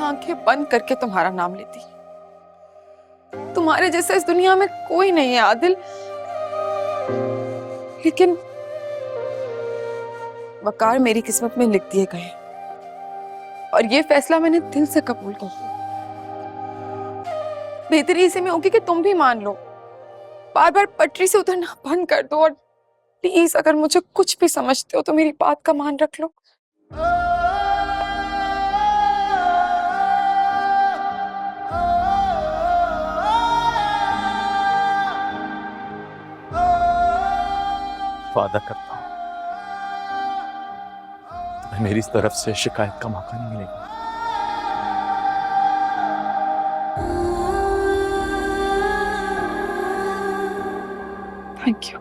आंखें बंद करके तुम्हारा नाम लेती। तुम्हारे जैसा इस दुनिया में कोई नहीं है आदिल, लेकिन वकार मेरी किस्मत में लिख दिए गए और ये फैसला मैंने दिल से कबूल कर लिया। बेहतरी इसी में होगी कि तुम भी मान लो, बार बार पटरी से उतरना बंद कर दो और प्लीज अगर मुझे कुछ भी समझते हो तो मेरी बात का मान रख लो। वादा करता हूं तुम्हें मेरी तरफ से शिकायत का मौका नहीं मिलेगा। Thank you.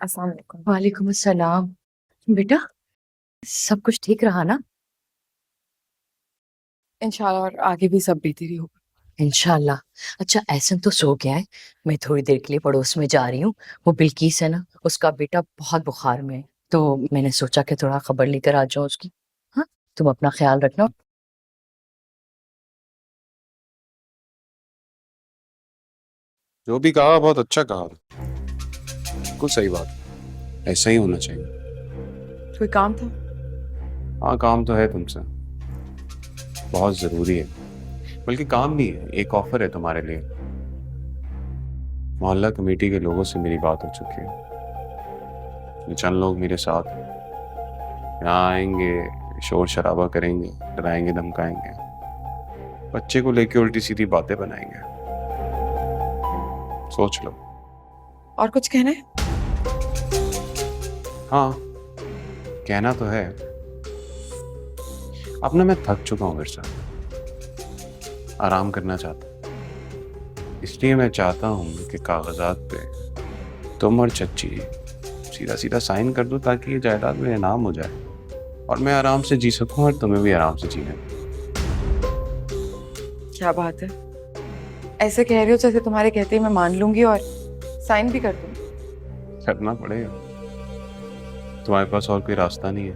अस्सलाम वालेकुम। वालेकुम अस्सलाम। बेटा सब कुछ ठीक रहा ना? इंशाल्लाह और आगे भी सब बेहतरी होगा इंशाल्लाह। अच्छा एहसन तो सो गया है, मैं थोड़ी देर के लिए पड़ोस में जा रही हूँ। वो बिल्किस है ना, उसका बेटा बहुत बुखार में है, तो मैंने सोचा कि थोड़ा खबर लेकर आ जाऊँ उसकी। हाँ, तुम अपना ख्याल रखना। जो भी कहा बहुत अच्छा कहा, बिल्कुल सही बात, ऐसा ही होना चाहिए। कोई काम था? हाँ काम तो है तुमसे, बहुत जरूरी है, बल्कि काम भी है। एक ऑफर है तुम्हारे लिए। मोहल्ला कमेटी के लोगों से मेरी बात हो चुकी है। चंद लोग मेरे साथ हैं, यहाँ आएंगे, शोर शराबा करेंगे, डराएंगे धमकाएंगे, बच्चे को लेके उल्टी सीधी बातें बनाएंगे। सोच लो। और कुछ कहना है? हाँ कहना तो है। अब ना मैं थक चुका हूँ विरसा, आराम करना चाहता हूँ। इसलिए मैं चाहता हूँ कि कागजात पे तुम और चच्ची सीधा सीधा साइन कर दो, ताकि ये जायदाद मेरे नाम हो जाए और मैं आराम से जी सकूं और तुम्हें भी आराम से जीने। क्या बात है, ऐसे कह रहे हो जैसे तुम्हारे कहते ही मैं मान लूंगी और साइन भी कर दूंगी। करना पड़ेगा, तुम्हारे पास और कोई रास्ता नहीं है,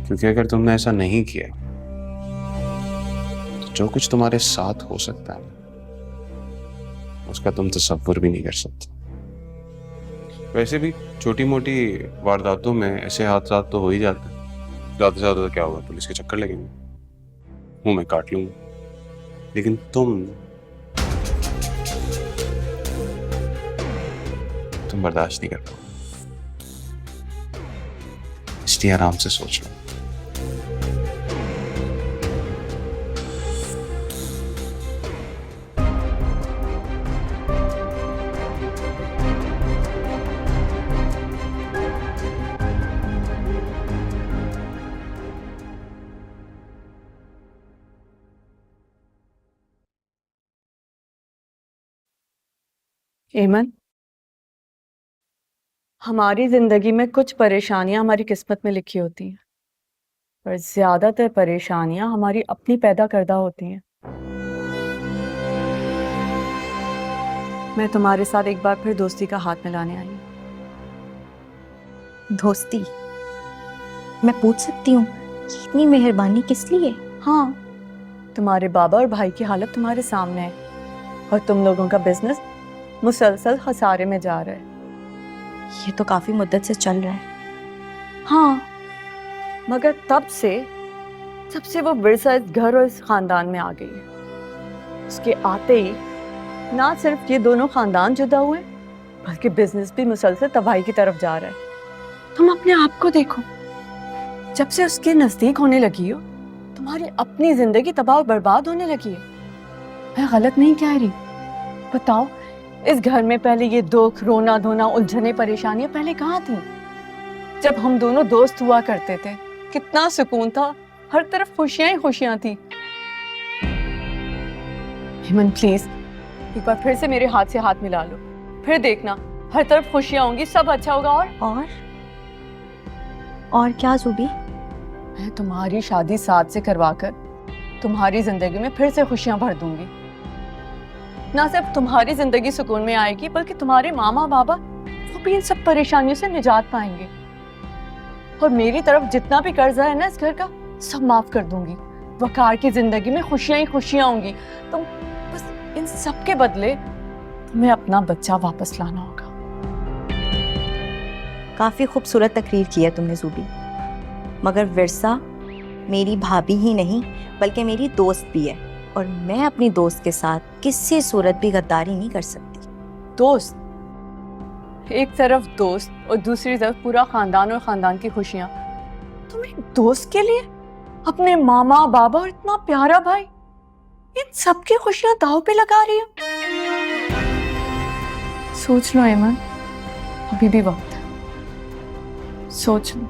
क्योंकि अगर तुमने ऐसा नहीं किया तो जो कुछ तुम्हारे साथ हो सकता है उसका तुम तसव्वुर भी नहीं कर सकते। वैसे भी छोटी मोटी वारदातों में ऐसे हादसा तो हो ही जाते हैं। ज्यादा से ज्यादा क्या होगा, पुलिस के चक्कर लगेंगे, मुंह में काट लूंगा, लेकिन तुम बर्दाश्त नहीं कर पाओ। इसलिए आराम से सोच लो। एमन, हमारी जिंदगी में कुछ परेशानियां हमारी किस्मत में लिखी होती हैं, पर ज्यादातर परेशानियां हमारी अपनी पैदा करदा होती हैं। मैं तुम्हारे साथ एक बार फिर दोस्ती का हाथ मिलाने आई हूँ। दोस्ती? मैं पूछ सकती हूँ कि इतनी मेहरबानी किस लिए? हाँ, तुम्हारे बाबा और भाई की हालत तुम्हारे सामने है और तुम लोगों का बिजनेस मुसलसल खसारे में जा रहा है। ये तो काफी मुद्दत से चल रहा है। हाँ, मगर जब से वो विरसा इस घर और इस खानदान में आ गई है, उसके आते ही ना सिर्फ ये दोनों खानदान जुदा हुए, बल्कि बिजनेस भी मुसलसल तबाही की तरफ जा रहा है। तुम अपने आप को देखो, जब से उसके नजदीक होने लगी हो, तुम्हारी अपनी जिंदगी तबाह और बर्बाद होने लगी है। मैं गलत नहीं कह रही। बताओ, इस घर में पहले ये दुख, रोना धोना, उलझने, परेशानियां पहले कहाँ थी? जब हम दोनों दोस्त हुआ करते थे, कितना सुकून था, हर तरफ खुशियां ही खुशियां थी। हेमन प्लीज, एक बार फिर से मेरे हाथ से हाथ मिला लो, फिर देखना हर तरफ खुशियां होंगी, सब अच्छा होगा। और क्या जूबी? मैं तुम्हारी शादी साथ से करवाकर तुम्हारी जिंदगी में फिर से खुशियां भर दूंगी। ना सिर्फ तुम्हारी जिंदगी सुकून में आएगी, बल्कि तुम्हारे मामा बाबा वो भी इन सब परेशानियों से निजात पाएंगे। और मेरी तरफ जितना भी कर्जा है ना इस घर का, सब माफ कर दूंगी। वकार की जिंदगी में खुशियां ही खुशियां होंगी। तुम बस इन सब के बदले तुम्हें अपना बच्चा वापस लाना होगा। काफी खूबसूरत तकरीर की है तुमने जूबी, मगर विरसा मेरी भाभी ही नहीं बल्कि मेरी दोस्त भी है, और मैं अपनी दोस्त के साथ किसी सूरत भी गद्दारी नहीं कर सकती। दोस्त, एक तरफ दोस्त और दूसरी तरफ पूरा खानदान और खानदान की खुशियां। तुम एक दोस्त के लिए अपने मामा बाबा और इतना प्यारा भाई, इन सबकी खुशियां दांव पे लगा रही हो। सोच लो ऐमन, अभी भी वक्त है, सोच लो।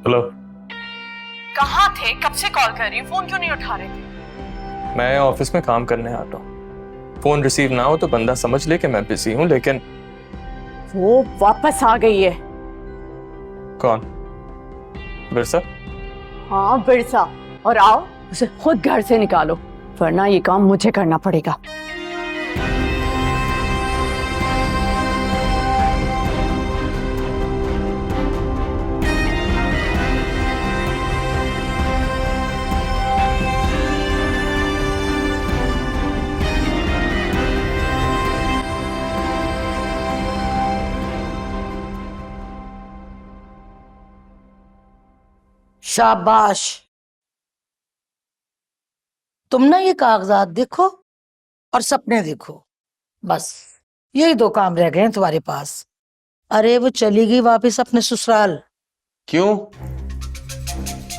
हेलो। कहाँ थे? कब से कॉल कर रही हूँ, फोन क्यों नहीं उठा रहे थे? मैं ऑफिस में काम करने आता हूँ, फोन रिसीव ना हो तो बंदा समझ ले कि मैं बिजी हूँ, लेकिन वो वापस आ गई है। कौन? बिरसा? हाँ बिरसा, और आओ उसे खुद घर से निकालो, वरना ये काम मुझे करना पड़ेगा। शाबाश। तुम ना ये कागजात देखो और सपने देखो, बस यही दो काम रह गए हैं तुम्हारे पास। अरे वो चली गई वापस अपने ससुराल। क्यों?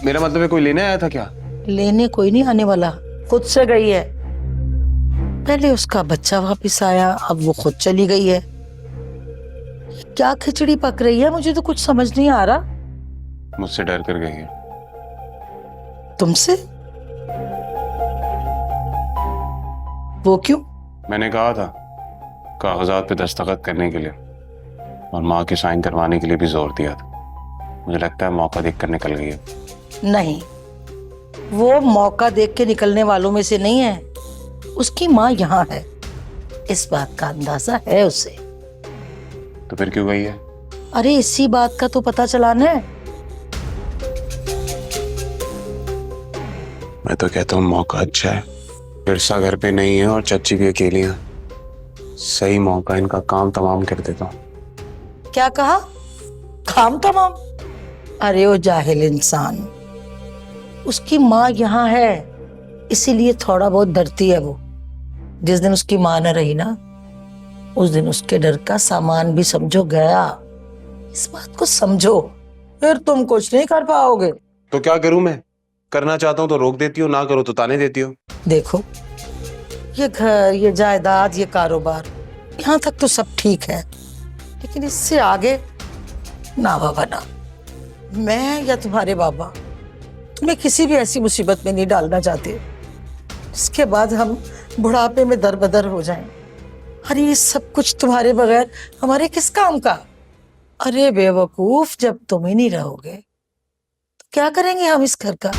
मेरा मतलब है कोई लेने आया था क्या? लेने कोई नहीं आने वाला, खुद से गई है। पहले उसका बच्चा वापस आया, अब वो खुद चली गई है। क्या खिचड़ी पक रही है, मुझे तो कुछ समझ नहीं आ रहा। मुझसे डर कर गई है। तुमसे? वो क्यों? मैंने कहा था कागजात पे दस्तखत करने के लिए और माँ के साइन करवाने के लिए भी जोर दिया था। मुझे लगता है मौका देखकर निकल गई है। नहीं, वो मौका देख के निकलने वालों में से नहीं है। उसकी माँ यहाँ है, इस बात का अंदाजा है उसे। तो फिर क्यों गई है? अरे इसी बात का तो पता चलाना है। मैं तो कहता हूँ मौका अच्छा है। बिरसा घर पे नहीं है और चाची भी अकेली है। सही मौका, इनका काम तमाम कर देता हूँ। क्या कहा? काम तमाम? अरे वो जाहिल इंसान, उसकी माँ यहाँ है इसीलिए थोड़ा बहुत डरती है वो। जिस दिन उसकी माँ न रही ना, उस दिन उसके डर का सामान भी समझो गया। इस बात को समझो, फिर तुम कुछ नहीं कर पाओगे। तो क्या करूं मैं? करना चाहता हूं तो रोक देती हो, ना करो तो ताने देती हो। देखो, ये घर, ये जायदाद, ये कारोबार, यहाँ तक तो सब ठीक है, लेकिन इससे आगे ना बाबा ना। मैं या तुम्हारे बाबा तुम्हें किसी भी ऐसी मुसीबत में नहीं डालना चाहते इसके बाद हम बुढ़ापे में दरबदर हो जाएं। अरे ये सब कुछ तुम्हारे बगैर हमारे किस काम का? अरे बेवकूफ, जब तुम ही नहीं रहोगे तो क्या करेंगे हम इस घर का?